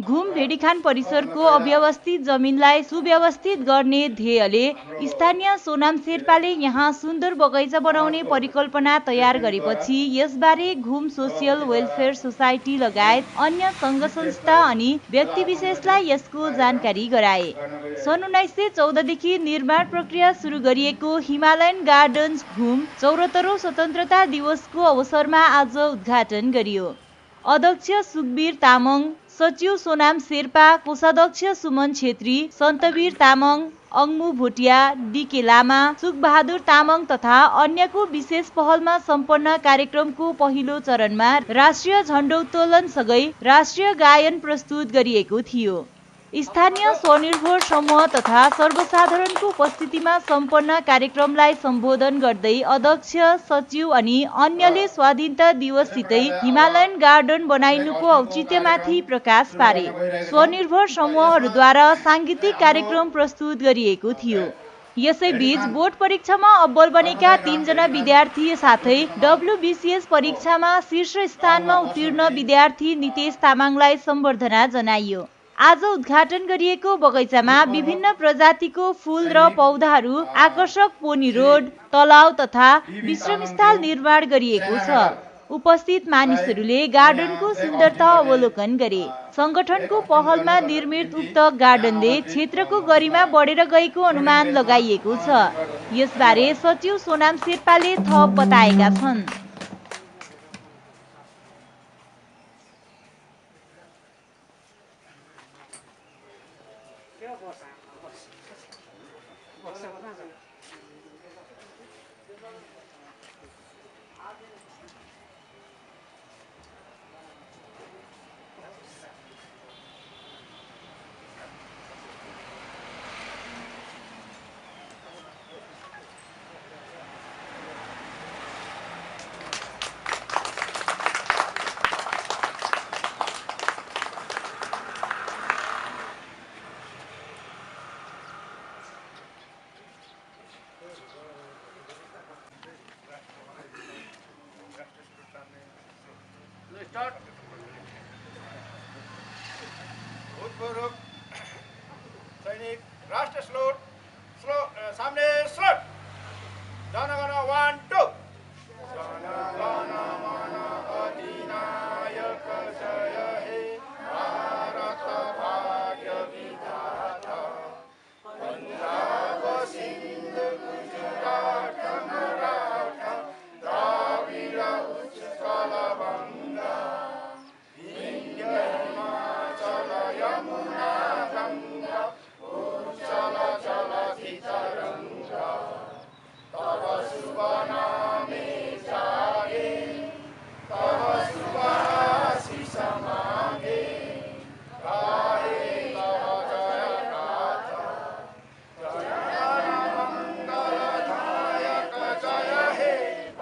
घुम भेडीखान परिसरको अव्यवस्थित जमिनलाई सुव्यवस्थित गर्ने ध्येयले स्थानीय सोनाम शेर्पाले यहाँ सुन्दर बगैँचा बनाउने परिकल्पना तयार गरेपछि यसबारे घुम सोसियल वेलफेयर सोसाइटी लगायत अन्य सङ्घ संस्था अनि व्यक्तिविशेषलाई यसको जानकारी गराए। सन् 1914 देखि निर्माण प्रक्रिया सुरु गरिएको हिमालयन गार्डन्स घुम 74औं स्वतन्त्रता दिवसको अवसरमा आज उद्घाटन गरियो। अध्यक्ष सुखबीर तामाङ, सचिव सोनाम शेर्पा, कोषाध्यक्ष सुमन छेत्री, सन्तवीर तामाङ, अङ्मु भोटिया, डीके लामा, सुखबहादुर तामाङ तथा अन्यको विशेष पहलमा सम्पन्न कार्यक्रमको पहिलो चरणमा राष्ट्रिय झण्डोत्तोलन सँगै राष्ट्रिय गायन प्रस्तुत गरिएको थियो। स्थानीय स्वनिर्भर समूह तथा सर्वसाधारणको उपस्थितिमा सम्पन्न कार्यक्रमलाई सम्बोधन गर्दै अध्यक्ष, सचिव अनि अन्यले स्वाधीनता दिवससितै हिमालयन गार्डन बनाइनुको औचित्यमाथि प्रकाश पारे। स्वनिर्भर समूहहरूद्वारा साङ्गीतिक कार्यक्रम प्रस्तुत गरिएको थियो। यसैबीच बोर्ड परीक्षामा अब्बल बनेका 3 जना विद्यार्थी साथै WBCS परीक्षामा शीर्ष स्थानमा उत्तीर्ण विद्यार्थी नितेश तामाङलाई सम्बर्धना जनाइयो। आज उद्घाटन गरिएको बगैँचामा विभिन्न प्रजातिको फूल र पौधाहरू, आकर्षक पोनी रोड, तलाउ तथा विश्रामस्थल निर्माण गरिएको छ। उपस्थित मानिसहरूले गार्डनको सुन्दरता अवलोकन गरे। संगठनको पहलमा निर्मित उक्त गार्डनले क्षेत्रको गरिमा बढेर गएको अनुमान लगाइएको छ। यसबारे सचिव सोनाम शेर्पाले थप बताएका छन्। भूतपूर्व सैनिक राष्ट्र स्लोट सामने स्लोट जनगण 1 2 जनगण मन अधिनायक जय हे भारत भाग्य विधाता पंजाब सिंध गुजरात मराठा द्राविड उत्कल बंगा यमुना गंगा उज्जल जलधि तरंगा तव शुभ नामे जागे तव शुभ आशीष मांगे गाहे तव जय गाथा जय मंगल दायक जय हे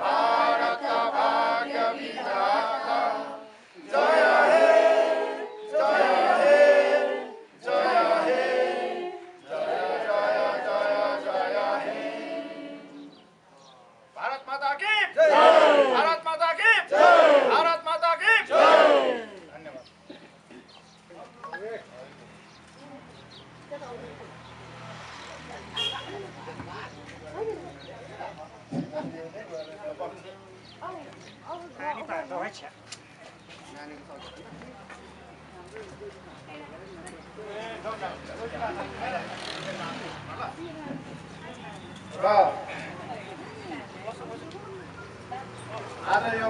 भारत भाग्य विधाता जय हे आज यो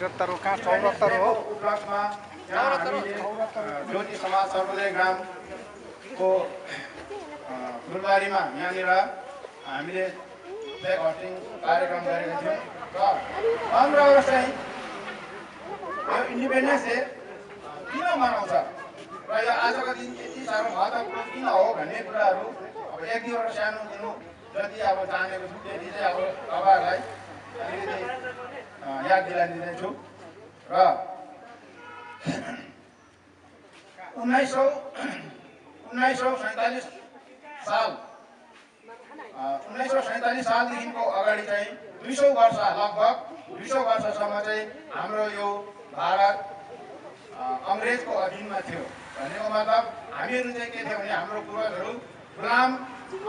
73 कहाँ 74 हो उपलक्ष्यमा ज्योति समाज सर्वोदय ग्रामको फुलबारीमा यहाँनिर हामीले फ्ल्याग होस्टिङ कार्यक्रम गरेका थियौँ र 15 अगस्त चाहिँ यो इन्डिपेन्डेन्स डे किन मनाउँछ र यो आजको दिन यति साह्रो महत्त्वपूर्ण किन हो भन्ने कुराहरू अब एक दुईवटा सानो दिनु जति अब जानेको छु त्यति चाहिँ अब तपाईँहरूलाई अलिकति याद दिलाइदिँदैछु र 1947 सालदेखिको अगाडि चाहिँ 200 वर्ष लगभग 200 वर्षसम्म चाहिँ हाम्रो यो भारत अङ्ग्रेजको अधीनमा थियो। भनेको मतलब हामीहरू चाहिँ के थियो भने हाम्रो पूर्वजहरू गुलाम,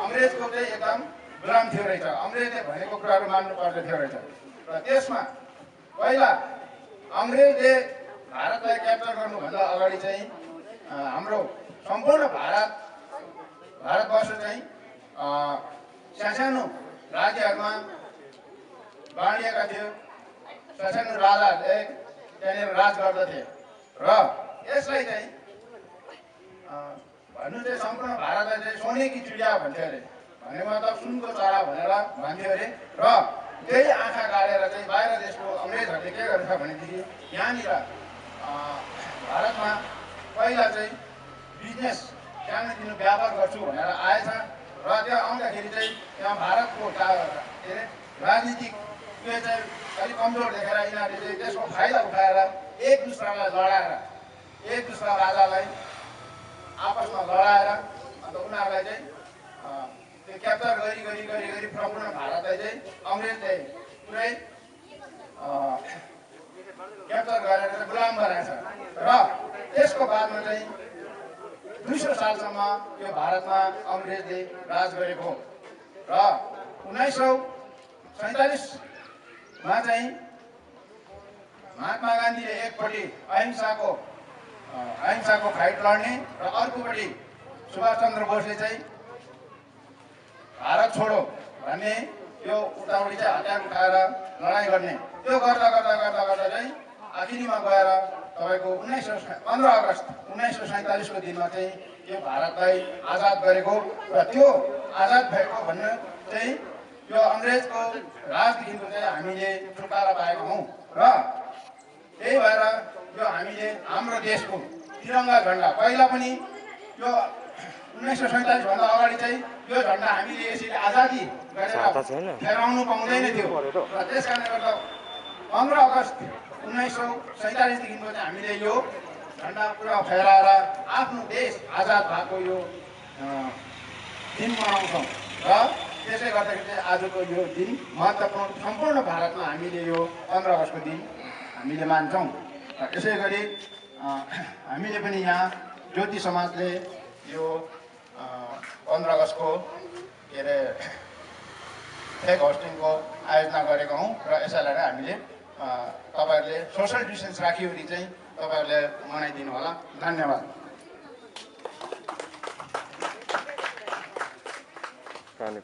अङ्ग्रेजको चाहिँ एकदम गुलाम थियो रहेछ। अङ्ग्रेजले भनेको कुराहरू मान्नु पर्दथ्यो रहेछ। र त्यसमा पहिला अङ्ग्रेजले भारतलाई क्याप्चर गर्नुभन्दा अगाडि चाहिँ हाम्रो सम्पूर्ण भारतवर्ष चाहिँ सानो राज्यहरूमा बाँडिएका थियो। सानो राजाहरूले त्यहाँनिर राज गर्दथे र यसलाई चाहिँ भन्नु चाहिँ सम्पूर्ण भारतलाई चाहिँ सोने कि चिडिया भन्थ्यो अरे। भनेको मतलब सुनको चरा भनेर भन्थ्यो अरे। र त्यही आँखा गाडेर चाहिँ बाहिर देशको अङ्ग्रेजहरूले के गर्छ भनेदेखि यहाँनिर भारतमा पहिला चाहिँ बिजनेस सानोतिनो व्यापार गर्छु भनेर आएछ। र त्यो आउँदाखेरि चाहिँ त्यहाँ भारतको के अरे राजनीतिक उयो चाहिँ अलिक कमजोर देखेर यिनीहरूले चाहिँ त्यसको फाइदा उठाएर एक दुसरालाई लडाएर, एक दुसरा राजालाई आपसमा लडाएर अन्त उनीहरूलाई चाहिँ त्यो क्याप्चर गरी सम्पूर्ण भारतलाई चाहिँ अङ्ग्रेजले पुरै क्याप्चर गरेर चाहिँ गुलाम बनाएछ। र त्यसको बादमा चाहिँ 200 सालसम्म यो भारतमा अङ्ग्रेजले राज गरेको हो। र 1947मा चाहिँ महात्मा गान्धीले एकपट्टि अहिंसाको फाइट लड्ने र अर्कोपट्टि सुभाष चन्द्र बोसले चाहिँ भारत छोडो भन्ने यो उताउडी चाहिँ हतियार उठाएर लडाइँ गर्ने, त्यो गर्दा चाहिँ आखिरीमा गएर तपाईँको 15 अगस्त 1947को दिनमा चाहिँ यो भारतलाई आजाद गरेको। र त्यो आजाद भएको भन्ने चाहिँ यो अङ्ग्रेजको राजदेखिको चाहिँ हामीले छुटकारा पाएको हौँ। र त्यही भएर यो हामीले हाम्रो देशको तिरङ्गा झन्डा पहिला पनि यो 1947 भन्दा अगाडि चाहिँ यो झन्डा हामीले यसरी आजादी गरेर फहराउनु पाउँदैन थियो। र त्यस कारणले गर्दा 15 अगस्त 1947देखिको चाहिँ हामीले यो झन्डा पुरा फहराएर आफ्नो देश आजाद भएको यो दिन मनाउँछौँ। र त्यसै गर्दाखेरि चाहिँ आजको यो दिन महत्त्वपूर्ण, सम्पूर्ण भारतमा हामीले यो 15 अगस्तको दिन हामीले मान्छौँ। यसै गरी हामीले पनि यहाँ ज्योति समाजले यो 15 अगस्तको के अरे फ्ल्याग होस्टिङको आयोजना गरेको हौँ। र यसैलाई हामीले तपाईँहरूले सोसल डिस्टेन्स राखिवरी चाहिँ तपाईँहरूले मनाइदिनु होला। धन्यवाद। आज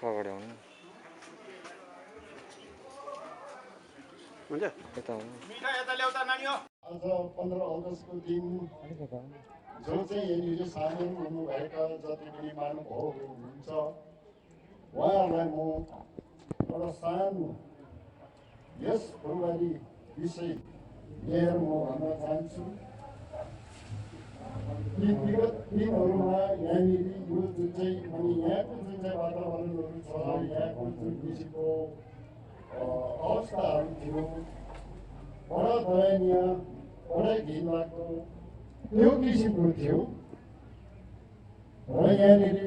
15 अगस्तको दिन जो चाहिँ यहाँनिर सामेल हुनुभएका जति पनि महानुभावहरू हुनुहुन्छ उहाँहरूलाई म एउटा सानो यस फुलबारी विषय लिएर म भन्न चाहन्छु कि विगत दिनहरूमा यहाँनिर यो जुन चाहिँ अनि यहाँको जुन चाहिँ वातावरणहरू छ, यहाँको जुन किसिमको अवस्थाहरू थियो बडा दयनीय, बडा घिनलाग्दो त्यो किसिमको थियो। र यहाँनिर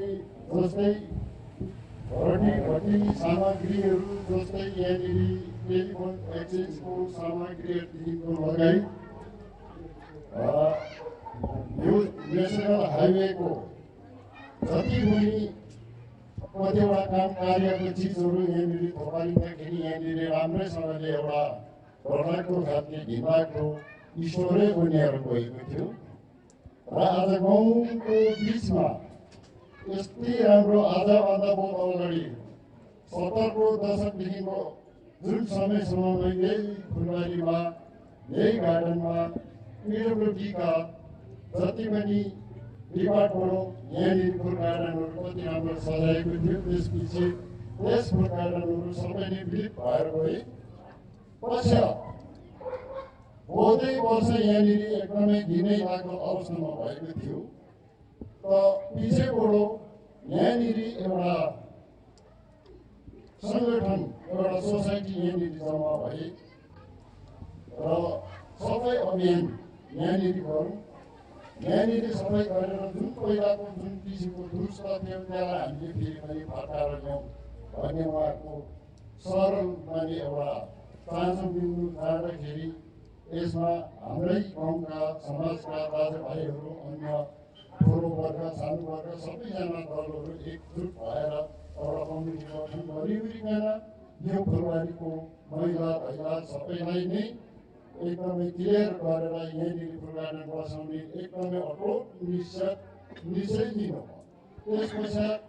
जस्तै घटी सामग्रीहरू जस्तै यहाँनिर टेलिफोन एक्सचेन्जको सामग्रीहरूदेखिको लगाई यो नेसनल हाइवेको जति पनि कतिवटा काम कार्यको चिजहरू यहाँनिर थपालिँदाखेरि यहाँनिर राम्रैसँगले एउटा डरलाग्दो खालको घिनलाग्दो ईश्वरै बनिएर गएको थियो। र आज गाउँको बिचमा यस्तै राम्रो आजभन्दा बहुत अगाडि 70को दशकदेखिको जुन समयसम्म यही फुलबारीमा यही गार्डनमा पिडब्ल्युडीका जति पनि डिपार्टमेन्ट यहाँनिर फुल गार्डनहरू कति राम्रो सजाएको थियो। त्यसपछि त्यस फुल गार्डनहरू सबै नै विलुप्त भएर गए। पश्चात बहुतै वर्ष यहाँनिर एकदमै घिनै लाग्दो अवस्थामा भएको थियो। त पछिबाट यहाँनिर एउटा सङ्गठन, एउटा सोसाइटी यहाँनिर जम्मा भए र सफाइ अभियान यहाँनिर गरौँ, यहाँनिर सबै गरेर जुन पहिलाको जुन किसिमको दुष्ट थियो त्यसलाई हामीले फेरि पनि फर्काएर ल्याउँ भन्ने उहाँको सरल माने एउटा चाँचो बिन्दु जाँदाखेरि यसमा हाम्रै गाउँका समाजका दाजुभाइहरू अन्य ठुलो वर्ग सानो वर्ग सबैजना दलहरू एकजुट भएर एउटा कमिटी गठन गरिकन यो फुलबारीको मैला धैला सबैलाई नै एकदमै क्लियर गरेर यहाँनिर फुल गार्डन बसाउने एकदमै अटोट निश्चय लिनु भयो। त्यस पश्चात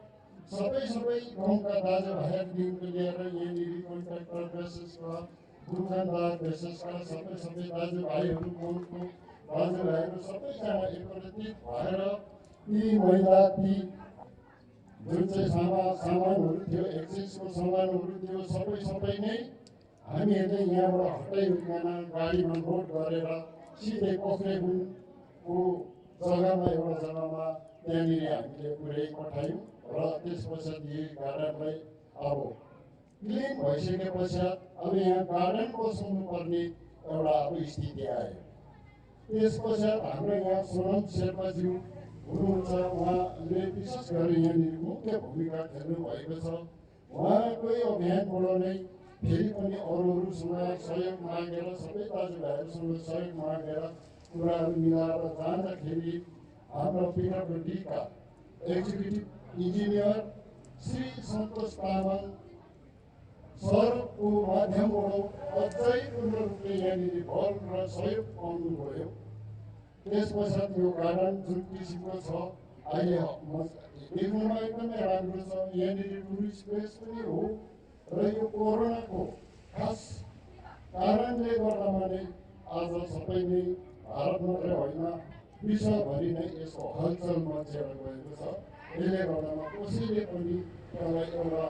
सबै गाउँका दाजुभाइहरूदेखिको लिएर यहाँनिर कन्ट्राक्टर विशेषका दुकानदार विशेषका सबै दाजुभाइहरू गाउँको दाजुभाइहरू सबैजना एकत्रित भएर यी मैला ती जुन चाहिँ सामानहरू थियो एक्सिसको सामानहरू थियो सबै नै हामीहरूले यहाँबाट हटाइकन गाडीमा लोड गरेर सिधै पोखरेबुङको जग्गामा एउटा जग्गामा त्यहाँनिर हामीले पुर्याइ पठायौँ र त्यस पश्चात यही गार्डनलाई अब क्लिन भइसके पश्चात अब यहाँ गार्डन बसाउनु पर्ने एउटा अब स्थिति आयो। त्यस पश्चात हाम्रो यहाँ सोनम शेर्पाज्यू हुनुहुन्छ, उहाँले विशेष गरी यहाँनिर मुख्य भूमिका खेल्नु भएको छ। उहाँकै अभियानबाट नै फेरि पनि अरूहरूसँग सहयोग मागेर सबै दाजुभाइहरूसँग सहयोग मागेर कुराहरू मिलाएर जाँदाखेरि हाम्रो पिडब्ल्युडीका एक्जिक्युटिभ इन्जिनियर श्री सन्तोष तामाङ सरको माध्यमबाट अझै पूर्ण रूपले यहाँनिर बल र सहयोग पाउनुभयो। त्यस पश्चात यो गार्डन जुन किसिमको छ अहिले देख्नुमा एकदमै राम्रो छ। यहाँनिर टुरिस्ट प्लेस पनि हो र यो कोरोनाको खास कारणले गर्दामा नै आज सबै नै भारत मात्रै होइन विश्वभरि नै यसको हलचल मचेर गएको छ। त्यसले गर्दामा कसैले पनि यसलाई एउटा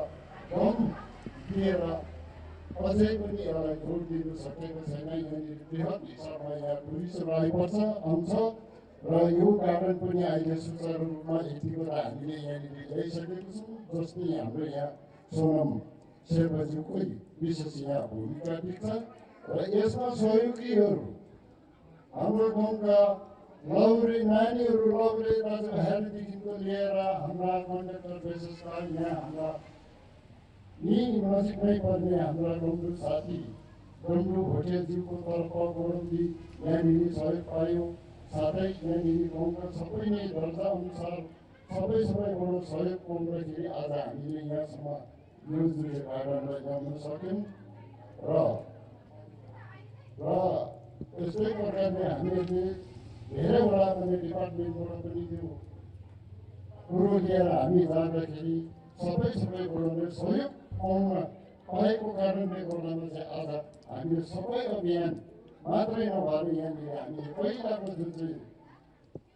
दम दिएर अझै पनि यसलाई जोड दिनु सकेको छैन। यहाँनिर बृहत हिसाबमा यहाँ टुरिस्टहरू आइपर्छ आउँछ र यो गार्डन पनि अहिले सुचारू रूपमा यतिको त हामीले यहाँनिर ल्याइसकेको छौँ। जस्तै हाम्रो यहाँ सोनम शेर्पाज्यूको विशेष यहाँ भूमिका देख्छ र यसमा सहयोगीहरू हाम्रो गाउँका लौरे नानीहरू लौरे दाजुभाइहरूदेखिको लिएर हाम्रा कन्डक्टर विशेषका यहाँ हाम्रा यहीँ नजिकमै पर्ने हाम्रा डम्बु साथी डम्बु भोटेज्यूको तर्फबाट यहाँनिर सहयोग पायौँ। साथै यहाँनिर गाउँका सबै नै दर्जा अनुसार सबैबाट सहयोग पाउँदाखेरि आज हामीले यहाँसम्म यो जुन गार्डनलाई ल्याउन सक्यौँ र यस्तै प्रकारले हामीले धेरैवटा पनि डिपार्टमेन्टबाट पनि त्यो कुरो लिएर हामी जाँदाखेरि सबैबाट नै सहयोग पाएको कारणले गर्दामा चाहिँ आज हामीले सबै अभियान मात्रै नभएर यहाँनिर हामीले पहिलाको जुन चाहिँ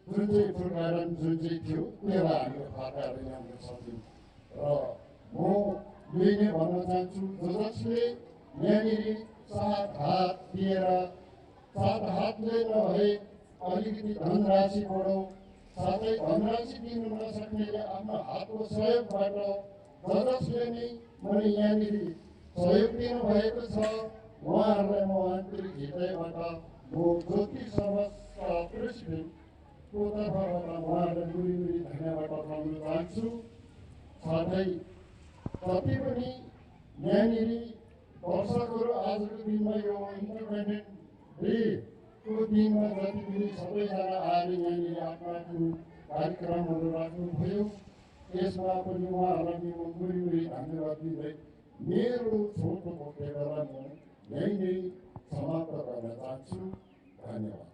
फुल गार्डन जुन चाहिँ थियो त्यसलाई हामीले फर्काएर ल्याउन सक्यौँ। र म यही नै भन्न चाहन्छु, जसले यहाँनिर साथ हात दिएर साथ हातले नभए अलिकति धनराशिबाट साथै धनराशि दिनु नसक्नेले आफ्नो हातको सहयोगबाट जसले नै मैले यहाँनिर सहयोग दिनुभएको छ उहाँहरूलाई म आन्तरिक हृदयबाट म ज्योति समाजका प्रेसिडेन्टको तर्फबाट उहाँहरूलाई गुरी धन्यवाद पठाउन चाहन्छु। साथै जति पनि यहाँनिर दर्शकहरू आजको दिनमा यो इन्डिपेन्डेन्ट डेको दिनमा जति पनि सबैजना आएर यहाँनिर आफ्नो कार्यक्रमहरू राख्नुभयो यसमा पनि उहाँहरूलाई म गुरी धन्यवाद दिँदै मेरो छोटो वक्तव्यलाई म यही नै समाप्त गर्न चाहन्छु। धन्यवाद।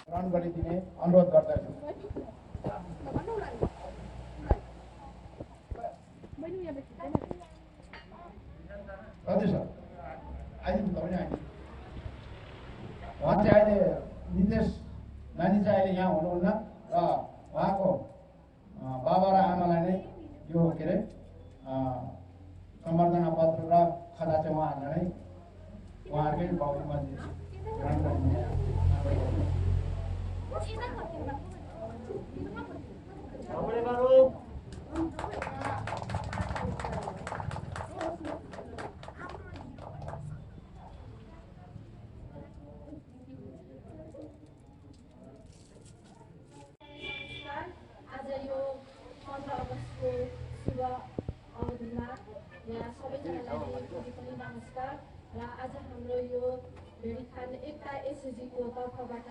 ग्रहण गरिदिने अनुरोध गर्दछु। हजुर सर, आइदिनु तपाईँ आइदिनु। उहाँ चाहिँ अहिले नितेश नानी चाहिँ अहिले यहाँ हुनुहुन्न र उहाँको बाबा र आमालाई नै यो के अरे सम्बर्धना पत्र र खदा चाहिँ उहाँहरूलाई नै उहाँहरूकै बाबुमा ग्रहण गरिदिने आजको शुभ अवधिमा यहाँ सबैजनालाई फेरि पनि नमस्कार र आज हाम्रो यो भेडीखान एकता एसएजीको तर्फबाट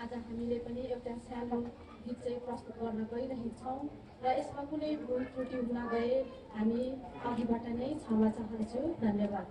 आज हामीले पनि एउटा सानो गीत चाहिँ प्रस्तुत गर्न गइरहेछौँ र यसमा कुनै भुल त्रुटि हुन गए हामी अघिबाट नै क्षमा चाहन्छु। धन्यवाद।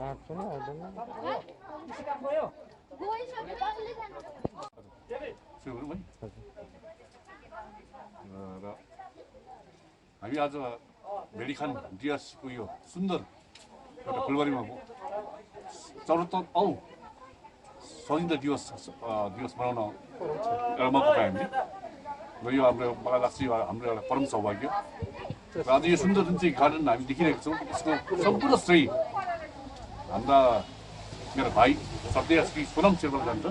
र हामी आज भेडीखान दिवसको यो सुन्दर एउटा फुलबारीमा चौरात्तर स्वतन्त्र दिवस मनाउन एउटा मौका पायौँ हामीले र यो मलाई लाग्छ यो हाम्रो एउटा परम सौभाग्य र आज यो सुन्दर जुन चाहिँ गार्डन हामी देखिरहेको छौँ यसको सम्पूर्ण श्रेय हाम्रा मेरो भाइ श्रद्धेय श्री सोनाम शेर्पा जान्छ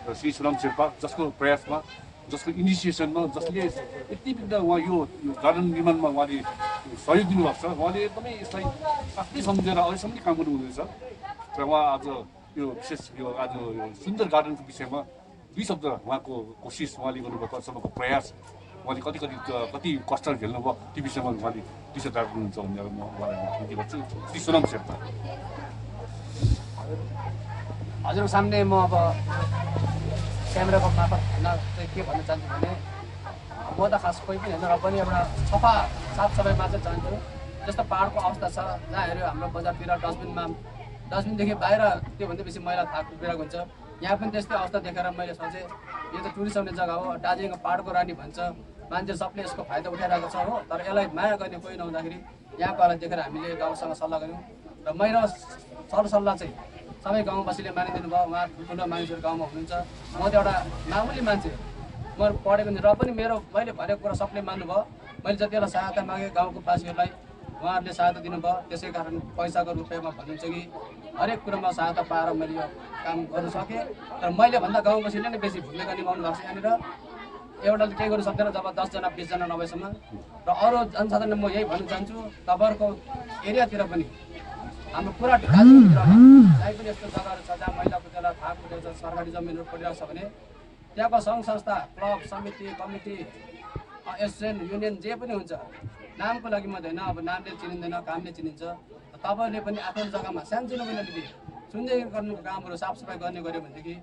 र श्री सोनाम शेर्पा जसको प्रयासमा जसको इनिसिएसनमा जसले यति बिघ्न उहाँ यो गार्डन निर्माणमा उहाँले सहयोग दिनुभएको छ उहाँले एकदमै यसलाई आफ्नै सम्झेर अहिलेसम्म काम गर्नुहुँदैछ र उहाँ आज यो विशेष यो आज यो सुन्दर गार्डनको विषयमा दुई शब्द उहाँको कोसिस उहाँले गर्नुभएको अहिलेसम्मको प्रयास उहाँले कति कष्टहरू झेल्नुभयो त्यो विषयमा उहाँले दुई शब्द राख्नुहुन्छ भनेर म उहाँलाई विनती गर्छु श्री सोनाम शेर्पा। हजुरको सामने म अब क्यामेराको मार्फत भन्न चाहिँ के भन्न चाहन्छु भने म त खास कोही पनि होइन र पनि एउटा सफा साफसफाइमा चाहिँ चाहन्छु। जस्तो पाहाडको अवस्था छ जहाँ हेऱ्यो हाम्रो बजारतिर डस्टबिनदेखि बाहिर त्योभन्दा बेसी मैला थाकिरहेको हुन्छ। यहाँ पनि त्यस्तै अवस्था देखेर मैले सोचेँ यो त टुरिस्ट आउने जग्गा हो, दार्जिलिङको पाहाडको रानी भन्छ, मान्छे सबले यसको फाइदा उठाइरहेको छ हो। तर यसलाई माया गर्ने कोही नहुँदाखेरि यहाँकोलाई देखेर हामीले गाउँसँग सल्लाह गऱ्यौँ र मेरो सरसल्लाह चाहिँ सबै गाउँवासीले मानिदिनु भयो। उहाँ ठुल्ठुलो मानिसहरू गाउँमा हुनुहुन्छ, म त एउटा मामुली मान्छे, म पढेको र पनि मैले भनेको कुरा सबले मान्नुभयो। मैले जति बेला सहायता मागेँ गाउँको वासीहरूलाई उहाँहरूले सहायता दिनुभयो। त्यसै कारण पैसाको रुपियाँमा भन्नुहुन्छ कि हरेक कुरोमा सहायता पाएर मैले यो काम गर्नु सकेँ। तर मैले भन्दा गाउँवासीले नै बेसी भूमिका निभाउनु भएको छ यहाँनिर। एउटाले केही गर्नु सक्दैन जब 10 जना 20 जना नभएसम्म। र अरू जनसाधारणले म यही भन्न चाहन्छु तपाईँहरूको एरियातिर पनि हाम्रो पुरा दार्जिलिङभित्रमा जहीँ पनि यस्तो जग्गाहरू छ जहाँ मैला कुचेला थाक कुचेला छ, सरकारी जमिनहरू पडिरहेको छ भने त्यहाँको सङ्घ संस्था, क्लब, समिति, कमिटी, एसोसिएसन, युनियन जे पनि हुन्छ, नामको लागि मात्रै होइन, अब नामले चिनिँदैन कामले चिनिन्छ। तपाईँहरूले पनि आफ्नो जग्गामा सानसानो पनि अलिकति सुन्दर गर्नुको कामहरू साफसफाइ गर्ने गऱ्यो भनेदेखि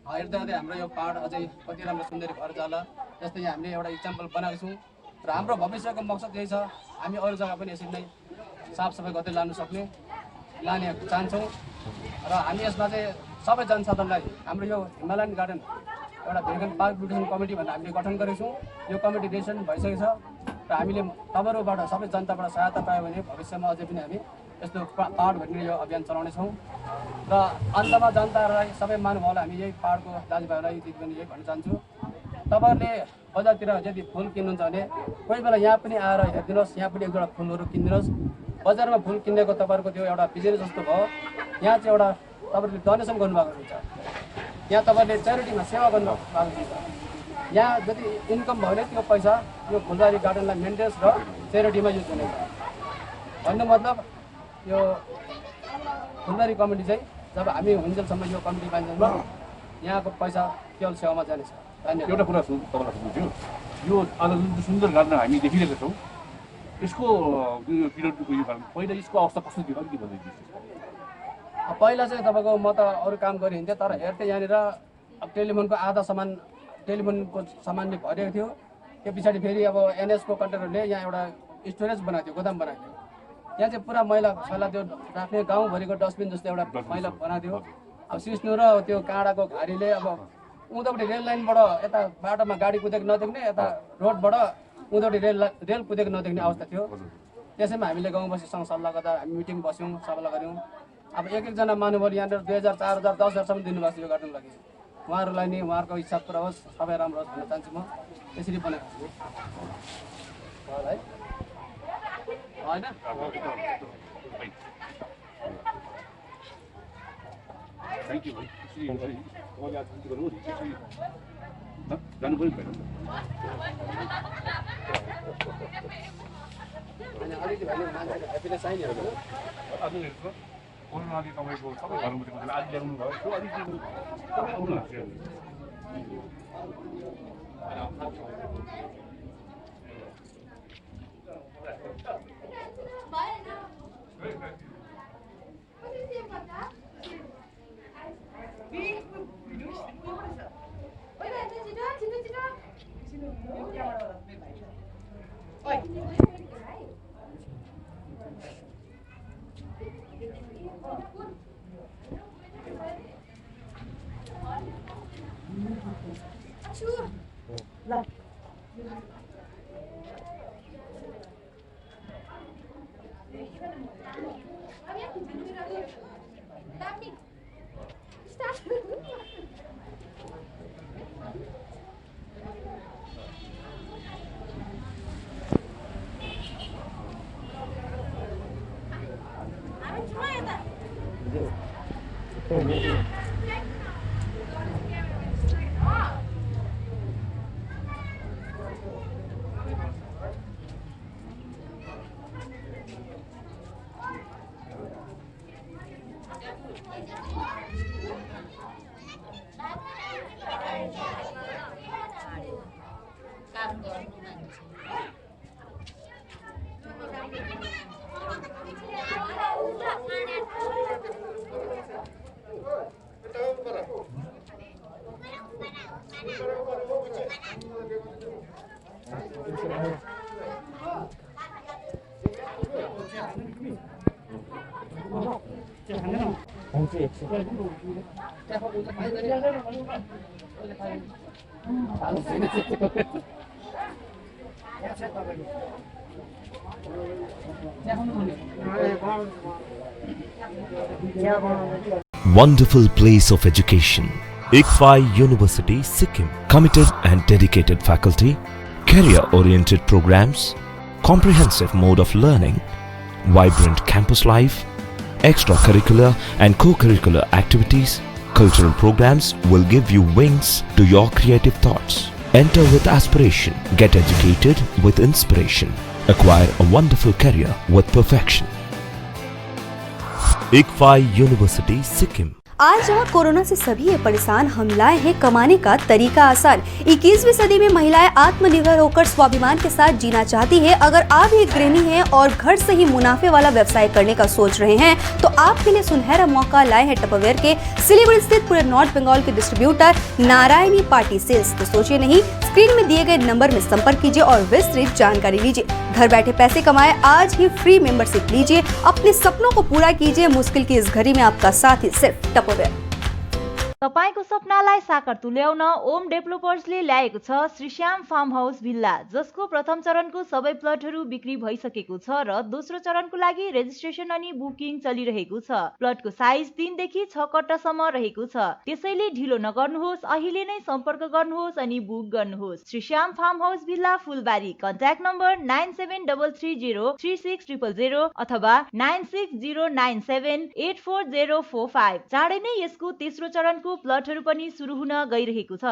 हेर्दै हेर्दै हाम्रो यो पाहाड अझै कति राम्रो सुन्दरी भएर जाला। जस्तै हामीले एउटा इक्जाम्पल बनाएको छौँ र हाम्रो भविष्यको मकसद यही छ, हामी अरू जग्गा पनि यसरी नै साफसफाइ गर्दै लाने चाहन्छौँ। र हामी यसमा चाहिँ सबै जनसाधारणलाई हाम्रो यो हिमालयन गार्डन एउटा भेगन पार्क ब्युटिफिकेसन कमिटी भनेर हामीले गठन गरेको छौँ। यो कमिटी डिसिसन भइसकेको छ र हामीले तपाईँहरूबाट सबै जनताबाट सहायता पायो भने भविष्यमा अझै पनि हामी यस्तो पाहाड भेट्ने यो अभियान चलाउनेछौँ। र अन्तमा जनतालाई सबै महानुभावलाई हामी यही पाहाडको दाजुभाइहरूलाई पनि यही भन्न चाहन्छु, तपाईँहरूले बजारतिर यदि फुल किन्नुहुन्छ भने कोही बेला यहाँ पनि आएर हेरिदिनुहोस्, यहाँ पनि एक दुईवटा फुलहरू किनिदिनुहोस्। बजारमा फुल किनेको तपाईँहरूको त्यो एउटा बिजनेस जस्तो भयो, यहाँ चाहिँ एउटा तपाईँहरूले डोनेसन गर्नुभएको हुन्छ, यहाँ तपाईँले च्यारिटीमा सेवा गर्नुभएको हुन्छ। यहाँ जति इन्कम भयो भने त्यो पैसा यो फुलबारी गार्डनलाई मेन्टेन्स र च्यारिटीमा युज हुनेछ। भन्नु मतलब यो फुलबारी कमिटी चाहिँ जब हामी हुन्जेलसम्म यो कमिटी बाँध्छौँ यहाँको पैसा केवल सेवामा जानेछ। धन्यवाद। एउटा कुरा तपाईँलाई सोध्नु थियो, यो आज जुन सुन्दर गार्डन हामी देखिरहेका छौँ यसको पिरियडको यो कारण पहिला यसको अवस्था कस्तो थियो अलिकति भनिदिनुहोस्। पहिला चाहिँ तपाईँको म त अरू काम गरिहिँड्थेँ, तर हेर्थेँ यहाँनिर अब टेलिफोनको आधा सामान टेलिफोनको सामानले भरिएको थियो। त्यो पछाडि फेरि अब एनएसको कन्ट्र्याक्टरले यहाँ एउटा स्टोरेज बनाएको थियो, गोदाम बनाएको थियो। यहाँ चाहिँ पुरा मैला सैला त्यो राख्ने गाउँभरिको डस्टबिन जस्तो एउटा मैला बनाएको थियो। अब सिस्नु र त्यो काँडाको घारीले अब उँधोपट्टि रेल लाइनबाट यता बाटोमा गाडी कुदेको नदेख्ने, यता रोडबाट उँधोपट्टि रेल कुदेको नदेख्ने अवस्था थियो। त्यसैमा हामीले गाउँवासीसँग सल्लाह गर्दा हामी मिटिङ बस्यौँ, सल्लाह गऱ्यौँ। अब एक एकजना महानुभावले यहाँनिर 2000, 4000, 10,000सम्म दिनुभएको छ यो गार्डनको लागि। उहाँहरूलाई नि उहाँहरूको इच्छा पुरा होस्, सबै राम्रो होस् भन्न चाहन्छु। म त्यसरी बनाएको छु है होइन। थ्याङ्क यू भाइ। जानु पनि भएन अलिकति भयो मान्छेको ह्याप्पिनेस चाहिने हो। आज हेर्नु कोरोनाले तपाईँको सबै घरमा आज ल्याउनु भयो त्यो अलिकति सबै आउनु लाग्छ। Oi. Wonderful place of education. ICFAI University, Sikkim. Committed and dedicated faculty, career-oriented programs, comprehensive mode of learning, vibrant campus life, extracurricular and co-curricular activities, cultural programs will give you wings to your creative thoughts. Enter with aspiration, get educated with inspiration, acquire a wonderful career with perfection. ICFAI University, Sikkim. आज जहाँ corona से सभी है परेशान, हम लाए हैं कमाने का तरीका आसान। 21वीं सदी में महिलाएं आत्मनिर्भर होकर स्वाभिमान के साथ जीना चाहती है। अगर आप एक गृहिणी हैं और घर से ही मुनाफे वाला व्यवसाय करने का सोच रहे हैं तो आपके लिए सुनहरा मौका लाए हैं टपरवेयर के सिलीगुड़ी स्थित पूरे नॉर्थ बंगाल के डिस्ट्रीब्यूटर नारायणी पार्टी सेल्स। तो सोचिए नहीं, स्क्रीन में दिए गए नंबर में संपर्क कीजिए और विस्तृत जानकारी लीजिए। घर बैठे पैसे कमाए, आज ही फ्री मेंबरशिप लीजिए, अपने सपनों को पूरा कीजिए। मुश्किल की इस घड़ी में आपका साथ ही सिर्फ टपरवेयर। तपाईको सपनालाई साकार तुल्याउन ओम डेभलपर्सले ल्याएको छ श्रीश्याम फार्म हाउस भिल्ला, जसको प्रथम चरणको सबै प्लटहरू बिक्री भइसकेको छ र दोस्रो चरणको लागि रेजिस्ट्रेसन अनि बुकिङ चलिरहेको छ। प्लटको साइज 3 देखि 6 कट्टासम्म रहेको छ, त्यसैले ढिलो नगर्नुहोस्, अहिले नै सम्पर्क गर्नुहोस् अनि बुक गर्नुहोस्। श्रीश्याम फार्म हाउस भिल्ला, फुलबारी। कन्ट्याक्ट नम्बर 9733036000 अथवा 9609784045। चाँडै नै यसको तेस्रो चरणको प्लटहरू पनि सुरु हुन गइरहेको छ।